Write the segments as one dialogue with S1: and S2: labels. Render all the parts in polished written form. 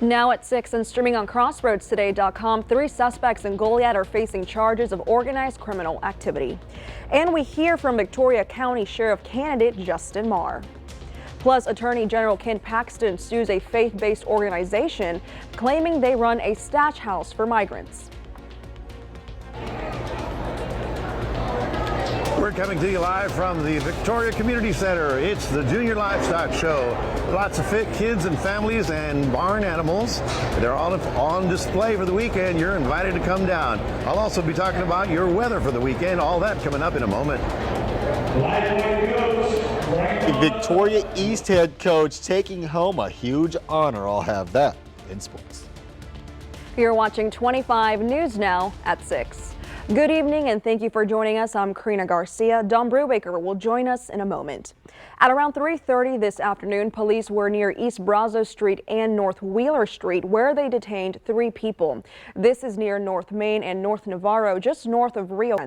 S1: Now at 6 and streaming on CrossroadsToday.com, 3 suspects in Goliad are facing charges of organized criminal activity. And we hear from Victoria County Sheriff candidate Justin Marr. Plus, Attorney General Ken Paxton sues a faith-based organization claiming they run a stash house for migrants.
S2: We're coming to you live from the Victoria Community Center. It's the Junior Livestock Show. Lots of fit kids and families and barn animals. They're all on display for the weekend. You're invited to come down. I'll also be talking about your weather for the weekend. All that coming up in a moment.
S3: The Victoria East head coach taking home a huge honor. I'll have that in sports.
S1: You're watching 25 News Now at 6. Good evening and thank you for joining us. I'm Karina Garcia. Don Brubaker will join us in a moment. At around 3:30 this afternoon, police were near East Brazos Street and North Wheeler Street, where they detained 3 people. This is near North Main and North Navarro, just north of Rio.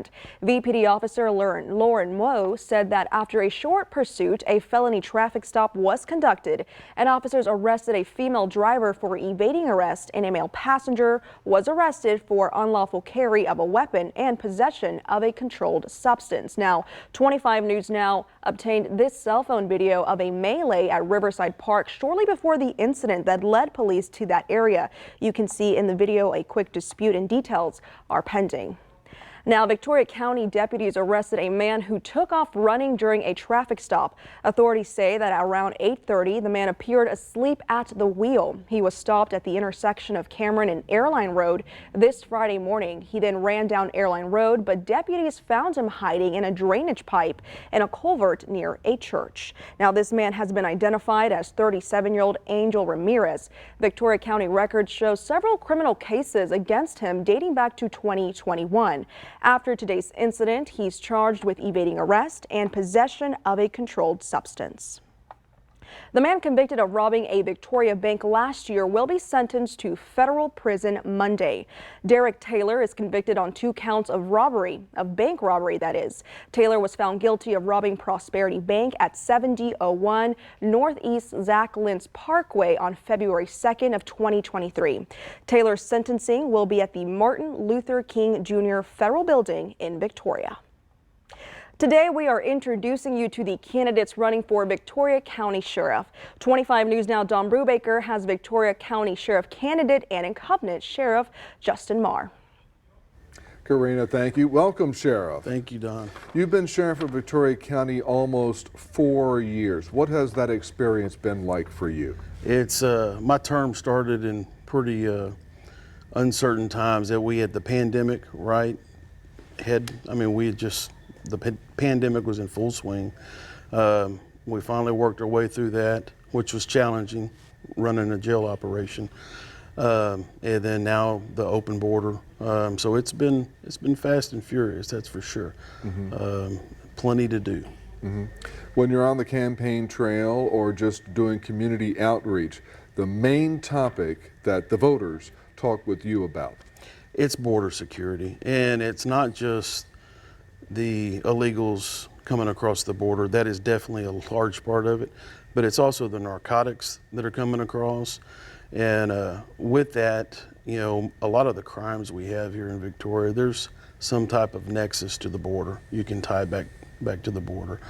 S1: VPD officer Lauren Moe said that after a short pursuit, a felony traffic stop was conducted, and officers arrested a female driver for evading arrest, and a male passenger was arrested for unlawful carry of a weapon and possession of a controlled substance. Now, 25 News Now obtained this cell phone video of a melee at Riverside Park shortly before the incident that led police to that area. You can see in the video a quick dispute and details are pending. Now, Victoria County deputies arrested a man who took off running during a traffic stop. Authorities say that at around 8:30, the man appeared asleep at the wheel. He was stopped at the intersection of Cameron and Airline Road this Friday morning. He then ran down Airline Road, but deputies found him hiding in a drainage pipe in a culvert near a church. Now, this man has been identified as 37-year-old Angel Ramirez. Victoria County records show several criminal cases against him dating back to 2021. After today's incident, he's charged with evading arrest and possession of a controlled substance. The man convicted of robbing a Victoria bank last year will be sentenced to federal prison Monday. Derek Taylor is convicted on 2 counts of robbery, of bank robbery that is. Taylor was found guilty of robbing Prosperity Bank at 7001 Northeast Zach Lentz Parkway on February 2nd of 2023. Taylor's sentencing will be at the Martin Luther King Jr. Federal Building in Victoria. Today, we are introducing you to the candidates running for Victoria County Sheriff. 25 News Now Don Brubaker has Victoria County Sheriff candidate and incumbent Sheriff Justin Marr.
S4: Karina, thank you. Welcome, Sheriff.
S5: Thank you, Don.
S4: You've been Sheriff of Victoria County almost 4 years. What has that experience been like for you?
S5: It's my term started in pretty uncertain times. That we had the pandemic the pandemic was in full swing. We finally worked our way through that, which was challenging, running a jail operation. And then now the open border. So it's been fast and furious, that's for sure. Plenty to do.
S4: When you're on the campaign trail or just doing community outreach, the main topic that the voters talk with you about?
S5: It's border security, and it's not just the illegals coming across the border. That is definitely a large part of it, but it's also the narcotics that are coming across. And with that, you know, a lot of the crimes we have here in Victoria, there's some type of nexus to the border. You can tie back to the border,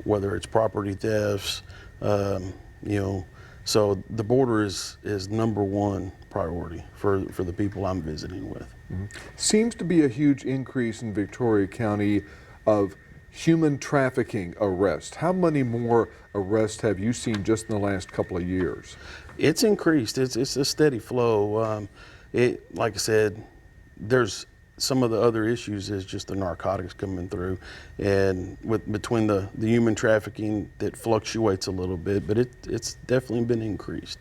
S5: whether it's property thefts, you know. So the border is #1 priority for the people I'm visiting with.
S4: Seems to be a huge increase in Victoria County of human trafficking arrests. How many more arrests have you seen just in the last couple of years?
S5: It's increased. It's a steady flow. Like I said, there's some of the other issues is just the narcotics coming through, and between the human trafficking that fluctuates a little bit, but it's definitely been increased.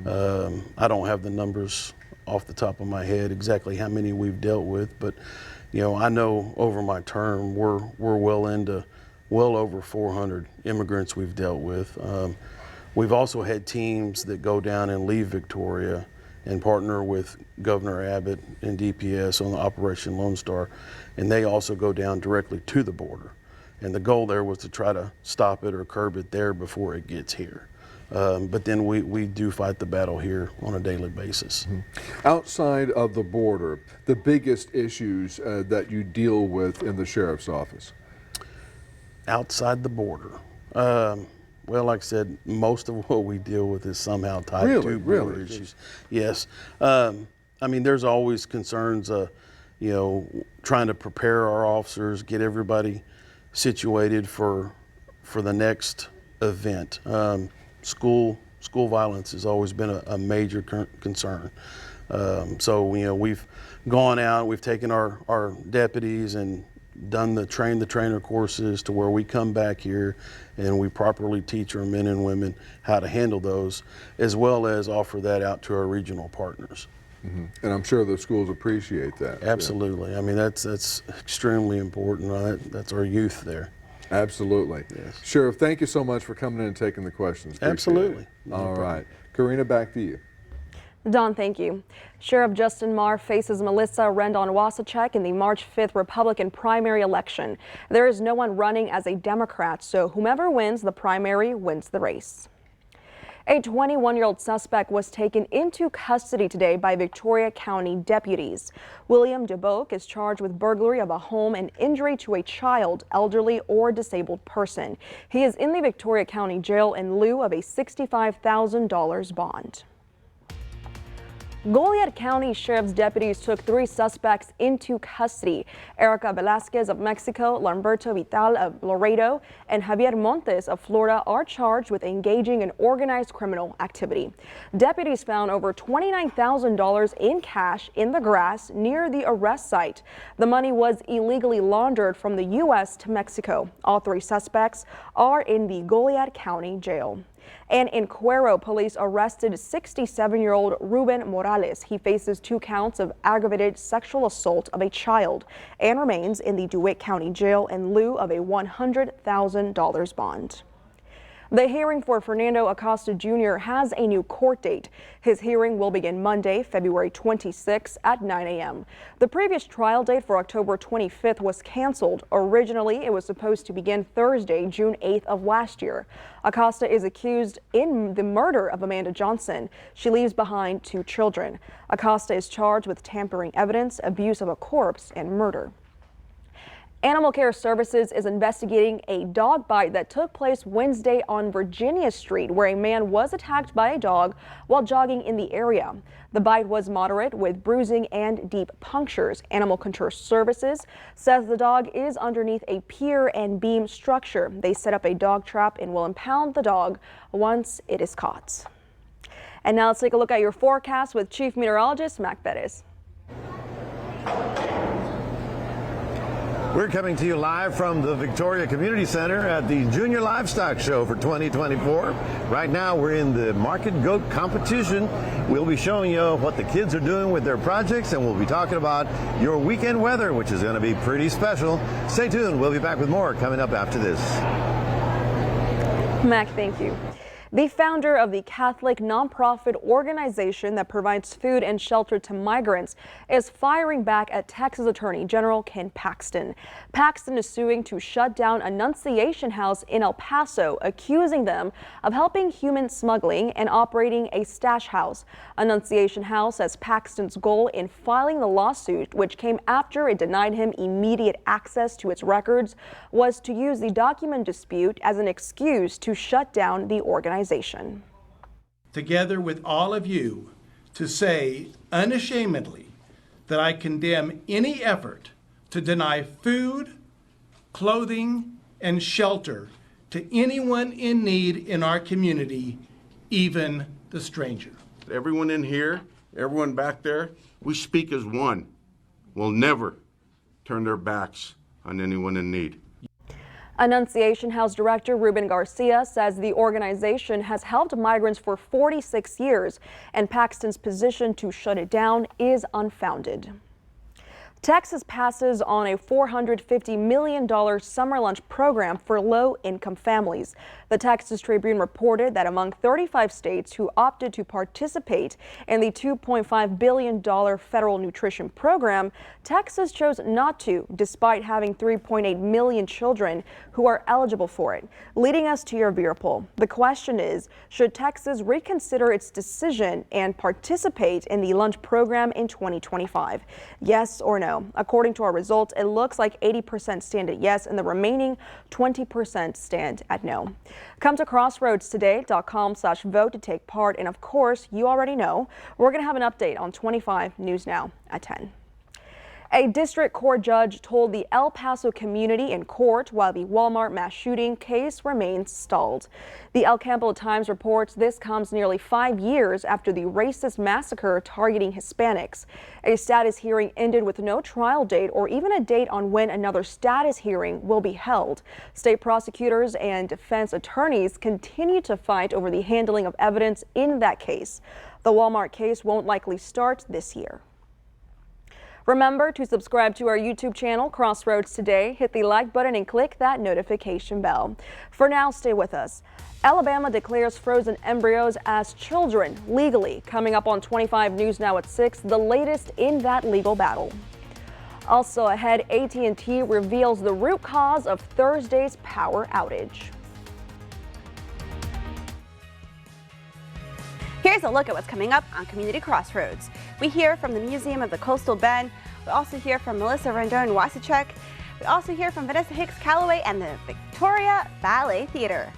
S5: I don't have the numbers off the top of my head exactly how many we've dealt with, but you know, I know over my term we're well over 400 immigrants we've dealt with. We've also had teams that go down and leave Victoria and partner with Governor Abbott and DPS on the Operation Lone Star, and they also go down directly to the border. And the goal there was to try to stop it or curb it there before it gets here. But then we do fight the battle here on a daily basis.
S4: Outside of the border, the biggest issues that you deal with in the sheriff's office?
S5: Outside the border. Well, like I said, most of what we deal with is somehow tied to border
S4: Really?
S5: issues. Yes. I mean, there's always concerns, you know, trying to prepare our officers, get everybody situated for the next event. School violence has always been a major concern. So, you know, we've gone out, we've taken our deputies and done the train the trainer courses to where we come back here and we properly teach our men and women how to handle those, as well as offer that out to our regional partners.
S4: And I'm sure the schools appreciate that.
S5: Absolutely. I mean, that's extremely important. Right? That's our youth there.
S4: Absolutely.
S5: Yes.
S4: Sheriff, thank you so much for coming in and taking the questions. Appreciate
S5: Absolutely.
S4: it.
S5: No
S4: All
S5: problem.
S4: right. Karina, back to you.
S1: Don, thank you. Sheriff Justin Marr faces Melissa Rendon-Wasachek in the March 5th Republican primary election. There is no one running as a Democrat, so whomever wins the primary wins the race. A 21-year-old suspect was taken into custody today by Victoria County deputies. William DeBoek is charged with burglary of a home and injury to a child, elderly, or disabled person. He is in the Victoria County Jail in lieu of a $65,000 bond. Goliad County Sheriff's deputies took 3 suspects into custody. Erica Velasquez of Mexico, Lamberto Vital of Laredo, and Javier Montes of Florida are charged with engaging in organized criminal activity. Deputies found over $29,000 in cash in the grass near the arrest site. The money was illegally laundered from the U.S. to Mexico. All 3 suspects are in the Goliad County Jail. And in Cuero, police arrested 67-year-old Ruben Morales. He faces 2 counts of aggravated sexual assault of a child and remains in the DeWitt County Jail in lieu of a $100,000 bond. The hearing for Fernando Acosta Jr. has a new court date. His hearing will begin Monday, February 26 at 9 a.m. The previous trial date for October 25th was canceled. Originally, it was supposed to begin Thursday, June 8th of last year. Acosta is accused in the murder of Amanda Johnson. She leaves behind 2 children. Acosta is charged with tampering evidence, abuse of a corpse, and murder. Animal Care Services is investigating a dog bite that took place Wednesday on Virginia Street, where a man was attacked by a dog while jogging in the area. The bite was moderate with bruising and deep punctures. Animal Control Services says the dog is underneath a pier and beam structure. They set up a dog trap and will impound the dog once it is caught. And now let's take a look at your forecast with Chief Meteorologist Mac Perez.
S2: We're coming to you live from the Victoria Community Center at the Junior Livestock Show for 2024. Right now we're in the Market Goat Competition. We'll be showing you what the kids are doing with their projects, and we'll be talking about your weekend weather, which is going to be pretty special. Stay tuned. We'll be back with more coming up after this.
S1: Mac, thank you. The founder of the Catholic nonprofit organization that provides food and shelter to migrants is firing back at Texas Attorney General Ken Paxton. Paxton is suing to shut down Annunciation House in El Paso, accusing them of helping human smuggling and operating a stash house. Annunciation House says Paxton's goal in filing the lawsuit, which came after it denied him immediate access to its records, was to use the document dispute as an excuse to shut down the organization.
S6: Together with all of you, to say unashamedly that I condemn any effort to deny food, clothing, and shelter to anyone in need in our community, even the stranger.
S7: Everyone in here, everyone back there, we speak as one. We'll never turn their backs on anyone in need.
S1: Annunciation House Director Ruben Garcia says the organization has helped migrants for 46 years, and Paxton's position to shut it down is unfounded. Texas passes on a $450 million summer lunch program for low-income families. The Texas Tribune reported that among 35 states who opted to participate in the $2.5 billion federal nutrition program, Texas chose not to, despite having 3.8 million children who are eligible for it. Leading us to your viewer poll. The question is, should Texas reconsider its decision and participate in the lunch program in 2025? Yes or no? According to our results, it looks like 80% stand at yes and the remaining 20% stand at no. Come to crossroadstoday.com/vote to take part. And of course, you already know, we're going to have an update on 25 News Now at 10. A district court judge told the El Paso community in court while the Walmart mass shooting case remains stalled. The El Campo Times reports this comes nearly 5 years after the racist massacre targeting Hispanics. A status hearing ended with no trial date or even a date on when another status hearing will be held. State prosecutors and defense attorneys continue to fight over the handling of evidence in that case. The Walmart case won't likely start this year. Remember to subscribe to our YouTube channel, Crossroads Today. Hit the like button and click that notification bell. For now, stay with us. Alabama declares frozen embryos as children legally. Coming up on 25 News Now at 6, the latest in that legal battle. Also ahead, AT&T reveals the root cause of Thursday's power outage.
S8: Here's a look at what's coming up on Community Crossroads. We hear from the Museum of the Coastal Bend. We also hear from Melissa Rendon-Wasachek. We also hear from Vanessa Hicks Calloway and the Victoria Ballet Theater.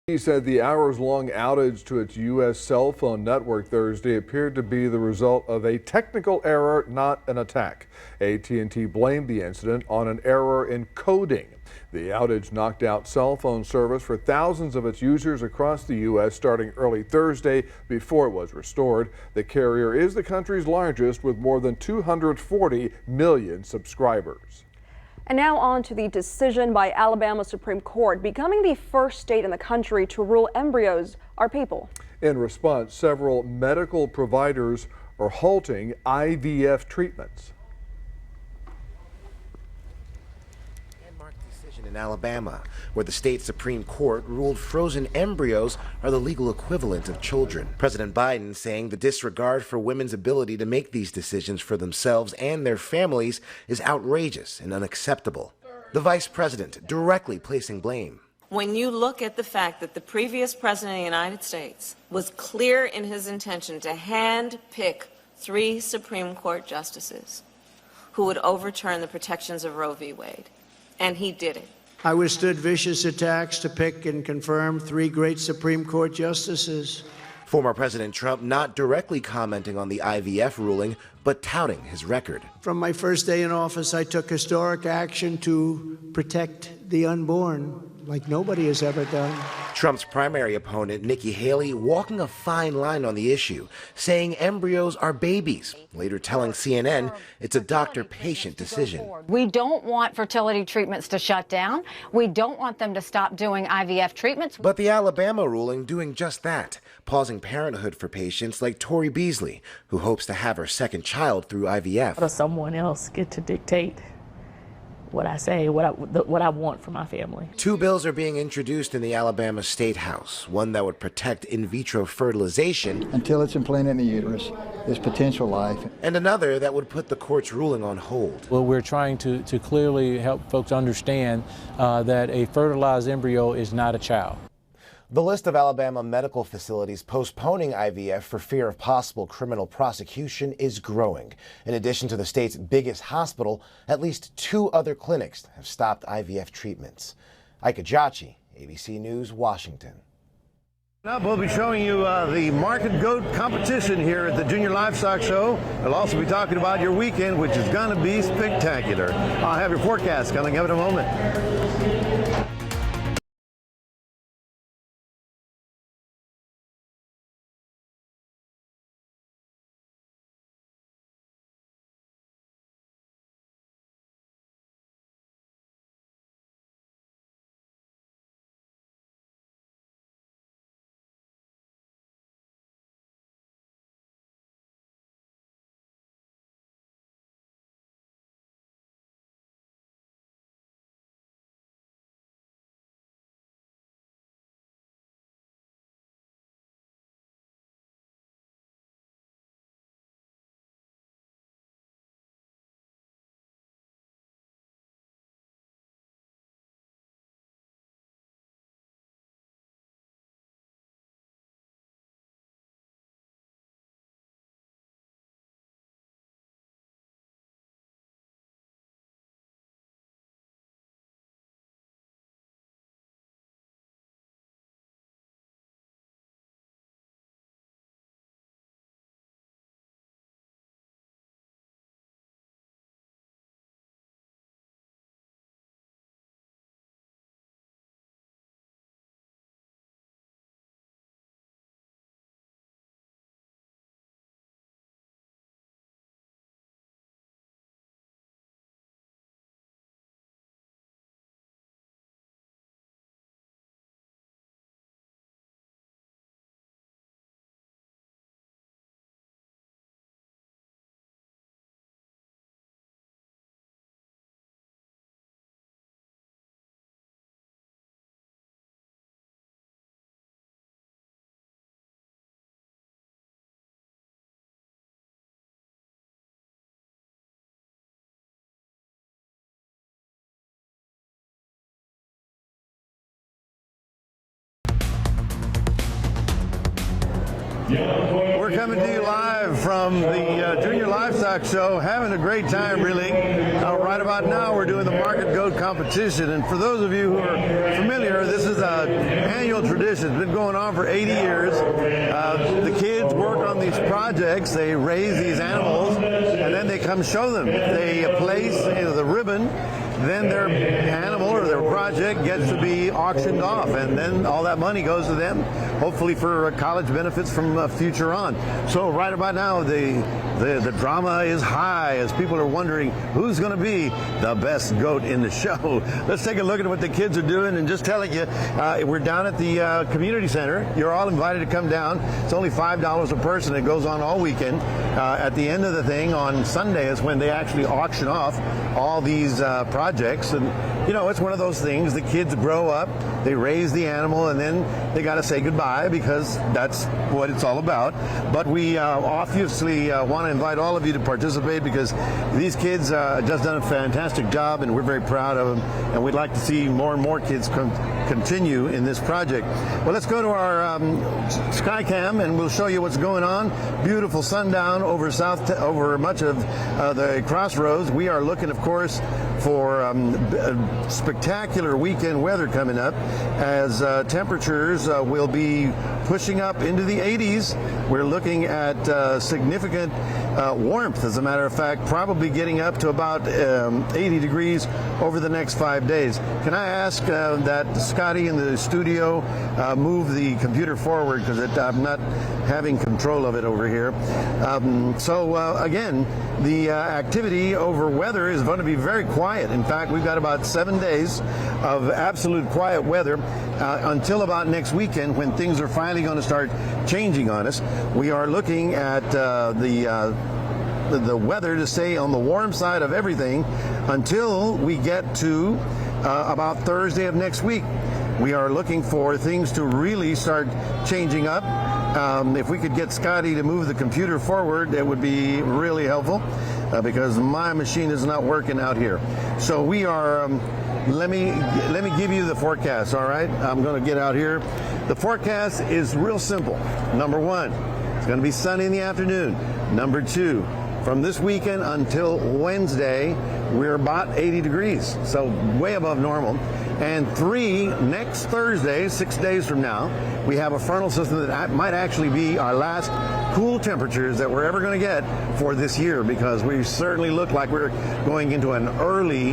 S4: He said the hours-long outage to its U.S. cell phone network Thursday appeared to be the result of a technical error, not an attack. AT&T blamed the incident on an error in coding. The outage knocked out cell phone service for thousands of its users across the U.S. starting early Thursday before it was restored. The carrier is the country's largest with more than 240 million subscribers.
S1: And now on to the decision by Alabama Supreme Court, becoming the first state in the country to rule embryos are people.
S4: In response, several medical providers are halting IVF treatments.
S9: In Alabama, where the state Supreme Court ruled frozen embryos are the legal equivalent of children. President Biden saying the disregard for women's ability to make these decisions for themselves and their families is outrageous and unacceptable. The vice president directly placing blame.
S10: When you look at the fact that the previous president of the United States was clear in his intention to hand-pick 3 Supreme Court justices who would overturn the protections of Roe v. Wade, and he did it.
S11: I withstood vicious attacks to pick and confirm 3 great Supreme Court justices
S9: Former President Trump not directly commenting on the IVF ruling, but touting his record.
S11: From my first day in office, I took historic action to protect the unborn, like nobody has ever done.
S9: Trump's primary opponent, Nikki Haley, walking a fine line on the issue, saying embryos are babies, later telling CNN it's a doctor-patient decision.
S12: We don't want fertility treatments to shut down. We don't want them to stop doing IVF treatments.
S9: But the Alabama ruling doing just that, pausing parenthood for patients like Tori Beasley, who hopes to have her second child through IVF.
S13: How does someone else get to dictate what I say, what I want for my family?
S9: 2 bills are being introduced in the Alabama State House. One that would protect in vitro fertilization
S14: until it's implanted in the uterus, there's potential life.
S9: And another that would put the court's ruling on hold.
S15: Well, we're trying to clearly help folks understand that a fertilized embryo is not a child.
S9: The list of Alabama medical facilities postponing IVF for fear of possible criminal prosecution is growing. In addition to the state's biggest hospital, at least 2 other clinics have stopped IVF treatments. Ike Ajachi, ABC News, Washington.
S2: Now we'll be showing you the market goat competition here at the Junior Livestock Show. We'll also be talking about your weekend, which is going to be spectacular. I'll have your forecast coming up in a moment. We're coming to you live from the Junior Livestock Show, having a great time, really. Right about now, we're doing the Market Goat competition, and for those of you who are familiar, this is an annual tradition. It's been going on for 80 years. The kids work on these projects. They raise these animals, and then they come show them. They place the ribbon. Then their animal or their project gets to be auctioned off, and then all that money goes to them, hopefully for college benefits from future on. So right about now, the drama is high as people are wondering who's going to be the best goat in the show. Let's take a look at what the kids are doing, and just telling you, we're down at the community center. You're all invited to come down. It's only $5 a person. It goes on all weekend. At the end of the thing on Sunday is when they actually auction off all these projects. And, you know, it's one of those things. The kids grow up, they raise the animal, and then they got to say goodbye because that's what it's all about. But we obviously want to invite all of you to participate because these kids just done a fantastic job, and we're very proud of them. And we'd like to see more and more kids continue in this project. Well, let's go to our Skycam, and we'll show you what's going on. Beautiful sundown over much of the crossroads. We are looking, of course, for spectacular weekend weather coming up, as temperatures will be pushing up into the 80s. We're looking at significant warmth. As a matter of fact, probably getting up to about 80 degrees over the next 5 days. Can I ask that Scotty in the studio move the computer forward, because I'm not having control of it over here. Again, the activity over weather is going to be very quiet. In fact, we've got about 7 days of absolute quiet weather until about next weekend, when things are finally going to start changing on us. We are looking at the weather to stay on the warm side of everything until we get to about Thursday of next week. We are looking for things to really start changing up. If we could get Scotty to move the computer forward, that would be really helpful, because my machine is not working out here. So we are, let me give you the forecast, all right? I'm going to get out here. The forecast is real simple. Number one, it's going to be sunny in the afternoon. Number two, from this weekend until Wednesday, we're about 80 degrees, so way above normal. And three, next Thursday, 6 days from now, we have a frontal system that might actually be our last cool temperatures that we're ever going to get for this year, because we certainly look like we're going into an early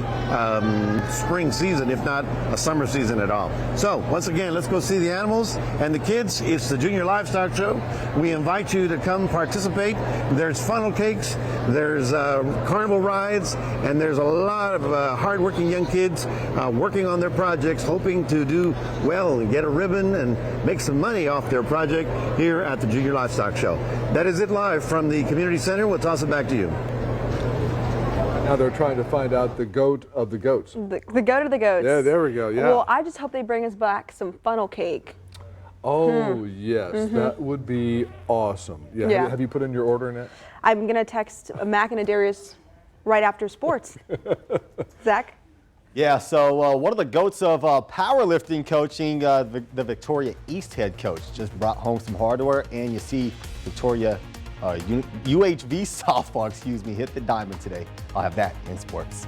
S2: spring season, if not a summer season at all. So once again, let's go see the animals and the kids. It's the Junior Livestock Show. We invite you to come participate. There's funnel cakes, there's carnival rides, and there's a lot of hardworking young kids working on their projects, hoping to do well and get a ribbon and make some money off their project here at the Junior Livestock Show. That is it live from the community center. We'll toss it back to you.
S4: Now they're trying to find out the goat of the goats.
S1: The goat of the goats.
S4: Yeah, there we go. Yeah.
S1: Well, I just hope they bring us back some funnel cake.
S4: Oh, yes. That would be awesome. Yeah.
S1: Yeah.
S4: Have you put in your order, Annette?
S1: I'm going to text Mac and Adarius right after sports. Zach?
S3: Yeah, so one of the goats of powerlifting coaching, the Victoria East head coach, just brought home some hardware, and you see Victoria UHV softball, hit the diamond today. I'll have that in sports.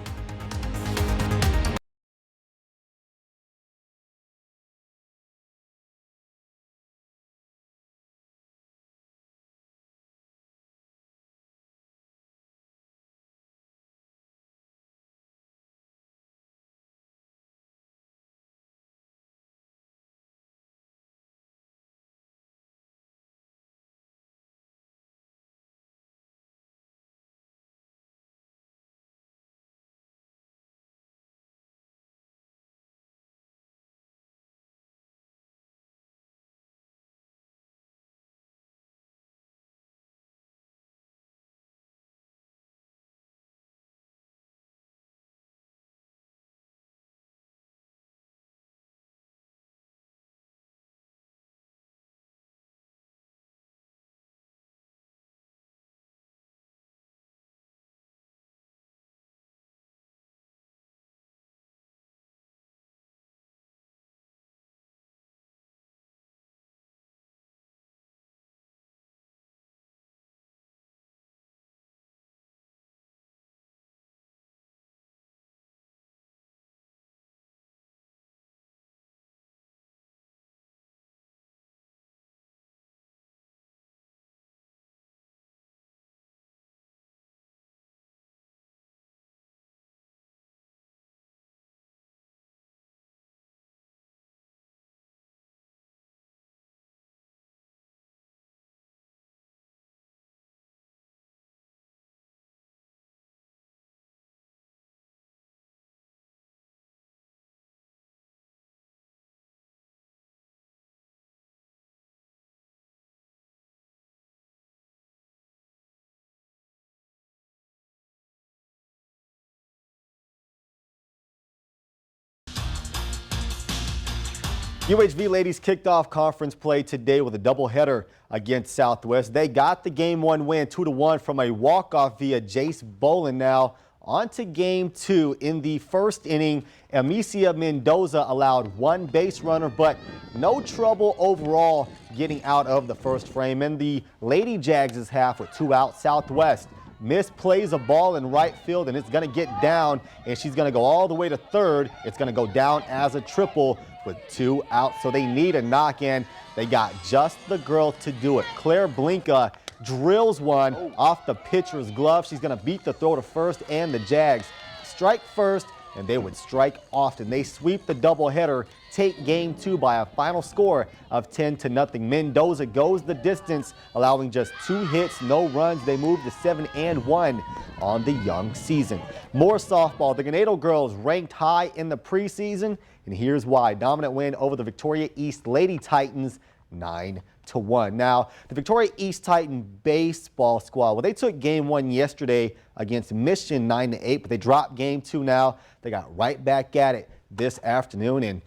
S3: UHV ladies kicked off conference play today with a doubleheader against Southwest. They got the Game 1 win 2-1 from a walk-off via Jace Bolin. Now on to Game 2. In the first inning, Amicia Mendoza allowed one base runner, but no trouble overall getting out of the first frame. In the Lady Jags' half with 2 outs, Southwest misplays a ball in right field, and it's going to get down, and she's going to go all the way to third. It's going to go down as a triple with 2 out, so they need a knock, and they got just the girl to do it. Claire Blinka drills one off the pitcher's glove. She's going to beat the throw to first, and the Jags strike first, and they would strike often. They sweep the doubleheader, take game 2 by a final score of 10-0. Mendoza goes the distance, allowing just 2 hits, no runs. They move to 7-1 on the young season. More softball. The Ganado girls ranked high in the preseason, and here's why. Dominant win over the Victoria East Lady Titans, 9-1. Now, the Victoria East Titan baseball squad, well, they took game 1 yesterday against Mission 9-8, but they dropped game 2 now. They got right back at it this afternoon, and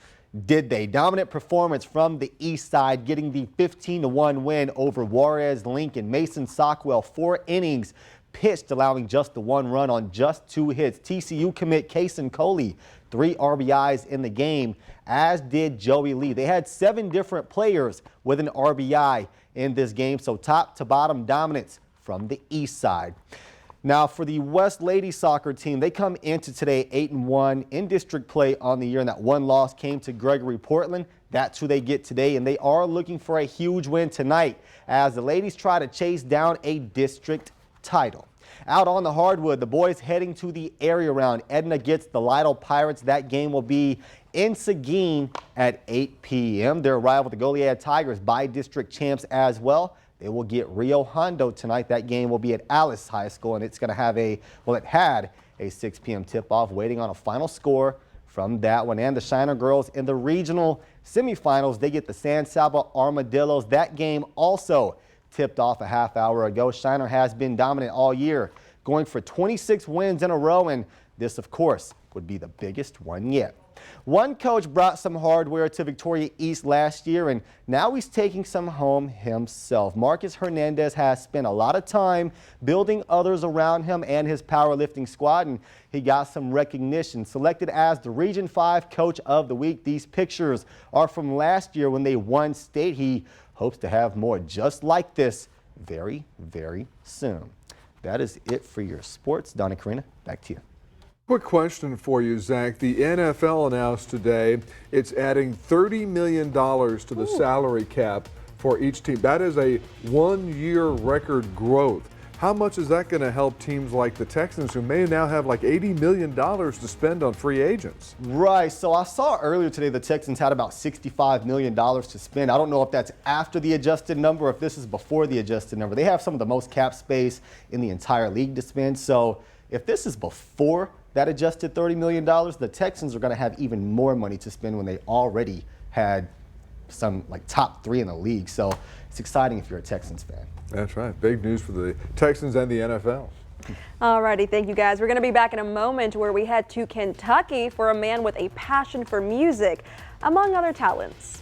S3: did they? Dominant performance from the east side, getting the 15-1 win over Juarez Lincoln. Mason Sockwell, 4 innings pitched, allowing just the 1 run on just 2 hits. TCU commit Kason Coley, 3 RBIs in the game, as did Joey Lee. They had 7 different players with an RBI in this game, so top to bottom dominance from the east side. Now, for the West Ladies soccer team, they come into today 8-1 in district play on the year, and that 1 loss came to Gregory Portland. That's who they get today, and they are looking for a huge win tonight as the ladies try to chase down a district title. Out on the hardwood, the boys heading to the area round. Edna gets the Lytle Pirates. That game will be in Seguin at 8 p.m. Their rival, the Goliad Tigers, by district champs as well. They will get Rio Hondo tonight. That game will be at Alice High School, and it's going to have it had a 6 p.m. tip-off, waiting on a final score from that one. And the Shiner girls in the regional semifinals, they get the San Saba Armadillos. That game also tipped off a half hour ago. Shiner has been dominant all year, going for 26 wins in a row, and this, of course, would be the biggest one yet. One coach brought some hardware to Victoria East last year, and now he's taking some home himself. Marcus Hernandez has spent a lot of time building others around him and his powerlifting squad, and he got some recognition. Selected as the Region 5 Coach of the Week. These pictures are from last year when they won state. He hopes to have more just like this very, very soon. That is it for your sports. Donna Karina, back to you.
S4: Quick question for you, Zach. The NFL announced today it's adding $30 million to the salary cap for each team. That is a 1-year record growth. How much is that going to help teams like the Texans, who may now have like $80 million to spend on free agents?
S3: Right. So I saw earlier today the Texans had about $65 million to spend. I don't know if that's after the adjusted number or if this is before the adjusted number. They have some of the most cap space in the entire league to spend. So if this is before that adjusted $30 million, the Texans are going to have even more money to spend when they already had some like top 3 in the league. So it's exciting if you're a Texans fan.
S4: That's right. Big news for the Texans and the NFL.
S1: Alrighty, thank you guys. We're going to be back in a moment where we head to Kentucky for a man with a passion for music, among other talents.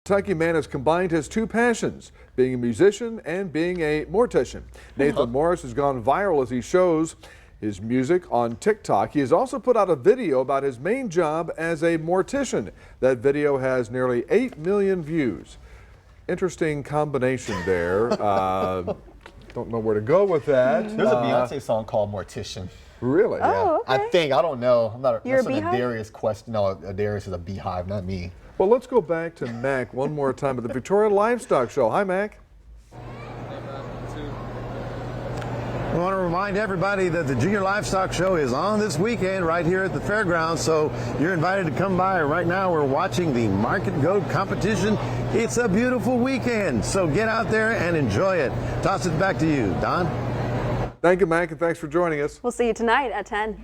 S4: Kentucky man has combined his two passions, being a musician and being a mortician. Nathan Morris has gone viral as he shows his music on TikTok. He has also put out a video about his main job as a mortician. That video has nearly 8 million views. Interesting combination there. Don't know where to go with that.
S3: There's a Beyonce song called Mortician.
S4: Really?
S8: Oh, okay.
S3: I think. I don't know. I'm not.
S8: You're a
S3: that's an
S8: beehive?
S3: Darius question. No, Darius is a beehive, not me.
S4: Well, let's go back to Mac one more time at the Victoria Livestock Show. Hi, Mac.
S2: I want to remind everybody that the Junior Livestock Show is on this weekend right here at the fairgrounds, so you're invited to come by. Right now we're watching the Market Goat competition. It's a beautiful weekend, so get out there and enjoy it. Toss it back to you, Don.
S4: Thank you, Mac, and thanks for joining us.
S1: We'll see you tonight at 10.